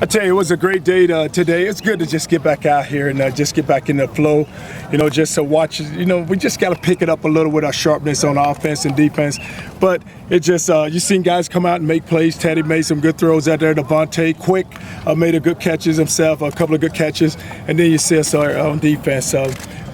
I tell you, it was a great day today. It's good to just get back out here and just get back in the flow, just to watch. We just got to pick it up a little with our sharpness on offense and defense. But it just, you've seen guys come out and make plays. Teddy made some good throws out there. Devontae Quick made a good catches himself, a couple of good catches. And then you see us on defense.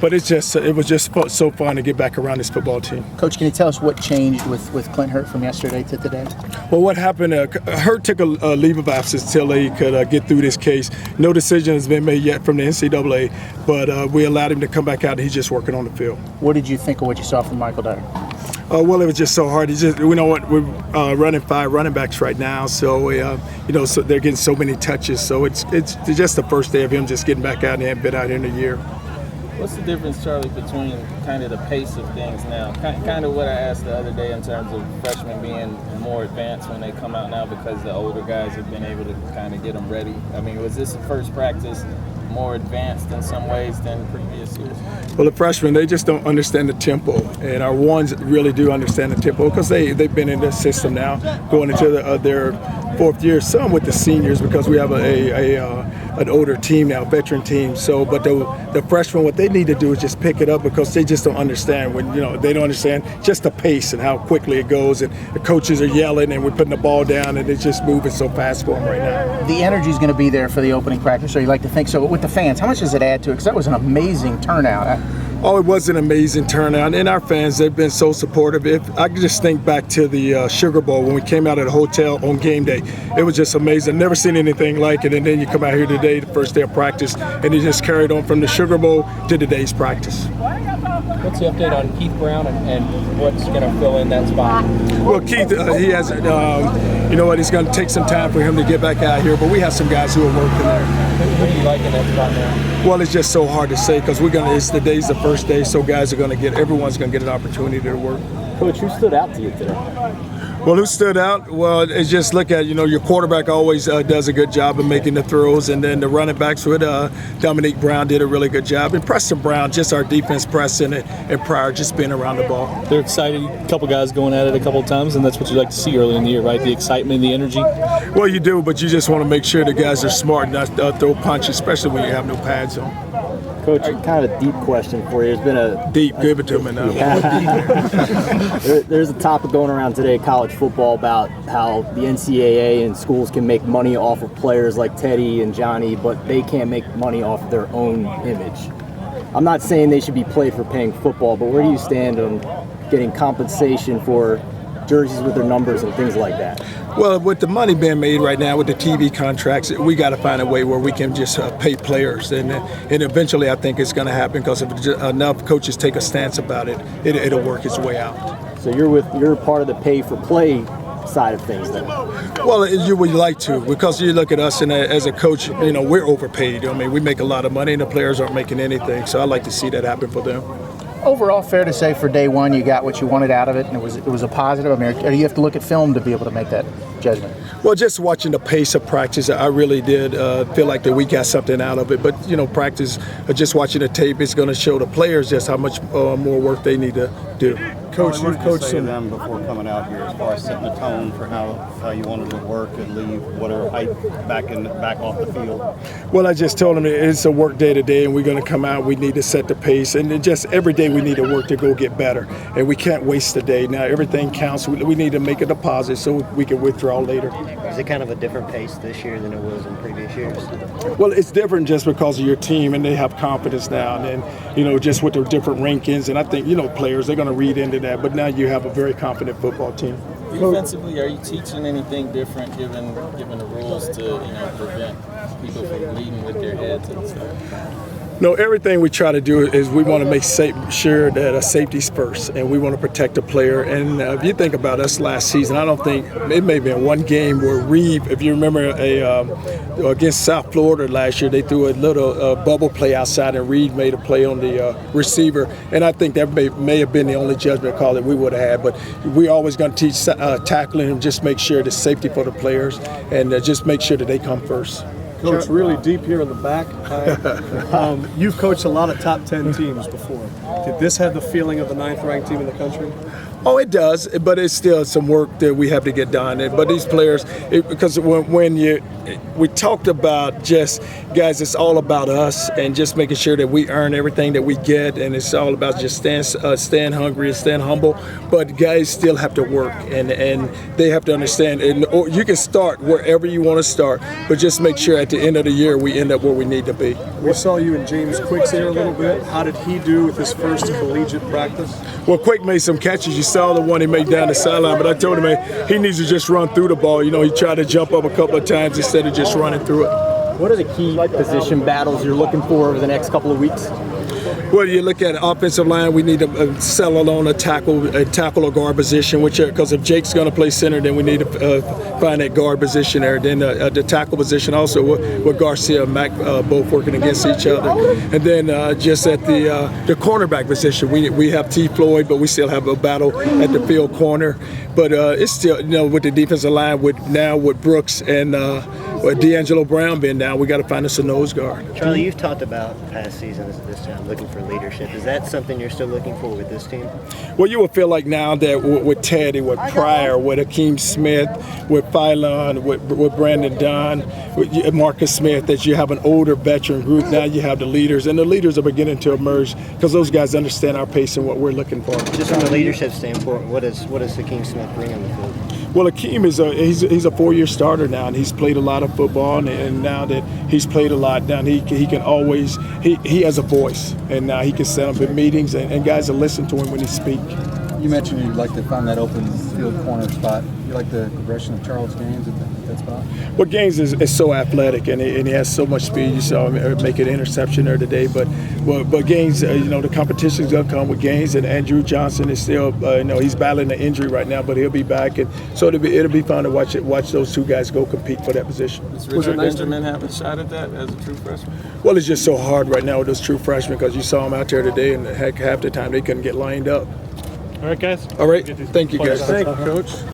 But it was just so fun to get back around this football team. Coach, can you tell us what changed with Clint Hurt from yesterday to today? Well, what happened, Hurt took a leave of absence until he could get through this case. No decision has been made yet from the NCAA, but we allowed him to come back out and he's just working on the field. What did you think of what you saw from Michael Dyer? Well, it was just so hard. We're running 5 running backs right now, so so they're getting so many touches. So it's just the first day of him just getting back out and he hadn't been out in a year. What's the difference, Charlie, between kind of the pace of things now? Kind of what I asked the other day in terms of freshmen being more advanced when they come out now because the older guys have been able to kind of get them ready. I mean, was this the first practice more advanced in some ways than previous years? Well, the freshmen, they just don't understand the tempo, and our ones really do understand the tempo because they've been in this system now, going into their 4th year. Some with the seniors because we have an older team now, veteran team. So, but the freshmen, what they need to do is just pick it up because they just don't understand they don't understand just the pace and how quickly it goes, and the coaches are yelling and we're putting the ball down and it's just moving so fast for them right now. The energy is going to be there for the opening practice, or you like to think so. But with the fans, how much does it add to it? Because that was an amazing turnout. Oh, it was an amazing turnout, and our fans, they've been so supportive. If I could just think back to the Sugar Bowl when we came out of the hotel on game day, it was just amazing. Never seen anything like it, and then you come out here today, the first day of practice, and it just carried on from the Sugar Bowl to today's practice. What's the update on Keith Brown and what's going to fill in that spot? Well, Keith, he has, it's going to take some time for him to get back out here, but we have some guys who are working there. What do you like in that spot now? Well, it's just so hard to say because it's the day's the first day, so guys are everyone's going to get an opportunity to work. Coach, who stood out to you today? Well, who stood out? Well, it's just look at, your quarterback always does a good job of making the throws, and then the running backs with Dominique Brown did a really good job. And Preston Brown, just our defense pressing it, and Pryor just being around the ball. They're excited. A couple guys going at it a couple of times, and that's what you like to see early in the year, right? The excitement, the energy. Well, you do, but you just want to make sure the guys are smart and not throw punches, especially when you have no pads on. Coach, kind of a deep question for you. There's been give it to me now. There's a topic going around today, college football, about how the NCAA and schools can make money off of players like Teddy and Johnny, but they can't make money off their own image. I'm not saying they should be played for paying football, but where do you stand on getting compensation for jerseys with their numbers and things like that? Well, with the money being made right now with the TV contracts, we got to find a way where we can just pay players, and eventually I think it's going to happen because if enough coaches take a stance about it, it'll work its way out. So you're part of the pay for play side of things then? Well, you would like to, because you look at us and as a coach, we're overpaid. I mean, we make a lot of money and the players aren't making anything, so I'd like to see that happen for them. Overall, fair to say for day one you got what you wanted out of it, and it was a positive. I mean, or you have to look at film to be able to make that judgment? Well, just watching the pace of practice, I really did feel like that we got something out of it. But, practice, just watching the tape, is going to show the players just how much more work they need to do. Coach, you've coached some of them before coming out here as far as setting the tone for how you wanted to work and leave whatever height back off the field. Well, I just told them it's a work day today, and we're going to come out. We need to set the pace, and just every day we need to work to go get better, and we can't waste a day. Now everything counts. We need to make a deposit so we can withdraw later. Is it kind of a different pace this year than it was in previous years? Well, it's different just because of your team, and they have confidence now, and then just with the different rankings, and I think players, they're going to read into that. But now you have a very confident football team. Defensively, are you teaching anything different given the rules to prevent people from leading with their heads and stuff? No, everything we try to do is we want to make sure that safety's first, and we want to protect the player. And if you think about us last season, I don't think it may have been one game where Reeve, if you remember against South Florida last year, they threw a little bubble play outside, and Reed made a play on the receiver. And I think that may have been the only judgment call that we would have had. But we're always going to teach tackling and just make sure the safety for the players, and just make sure that they come first. Coach, really deep here in the back. You've coached a lot of top 10 teams before. Did this have the feeling of the 9th ranked team in the country? Oh, it does, but it's still some work that we have to get done. But these players, because we talked about just guys, it's all about us and just making sure that we earn everything that we get, and it's all about just staying hungry and staying humble. But guys still have to work, and they have to understand. And you can start wherever you want to start, but just make sure at the end of the year we end up where we need to be. We saw you and James Quick there a little bit. How did he do with his first collegiate practice? Well, Quick made some catches. You saw the one he made down the sideline, but I told him he needs to just run through the ball. You know, he tried to jump up a couple of times instead of just running through it. What are the key position battles you're looking for over the next couple of weeks? Well, you look at offensive line, we need to settle on a tackle or guard position, because if Jake's going to play center, then we need to find that guard position there. Then the tackle position also with Garcia and Mack both working against each other. And then just at the cornerback position, we have T. Floyd, but we still have a battle at the field corner. But it's still, with the defensive line with Brooks and D'Angelo Brown being down, we got to find us a nose guard. Charlie, you've talked about past seasons this time looking for leadership. Is that something you're still looking for with this team? Well, you would feel like now that with Teddy, with Pryor, with Akeem Smith, with Phylon, with Brandon Dunn, with Marcus Smith, that you have an older veteran group. Now you have the leaders, and the leaders are beginning to emerge because those guys understand our pace and what we're looking for. Just from a leadership standpoint, what does Akeem Smith bring on the field? Well, Akeem he's a 4-year starter now, and he's played a lot of football, and now that he's played a lot, now he can always he has a voice, and now he can set up in meetings, and guys will listen to him when he speaks. You mentioned you'd like to find that open field corner spot. You like the progression of Charles Gaines at that spot? Well, Gaines is so athletic, and he has so much speed. You saw him make an interception there today. But Gaines, the competition's going to come with Gaines, and Andrew Johnson is still, he's battling an injury right now, but he'll be back. And so it'll be fun to watch those two guys go compete for that position. Does Richard Benjamin have a shot at that as a true freshman? Well, it's just so hard right now with those true freshmen because you saw them out there today, and half the time they couldn't get lined up. All right, guys. All right. Thank you, guys. Thank you, Coach.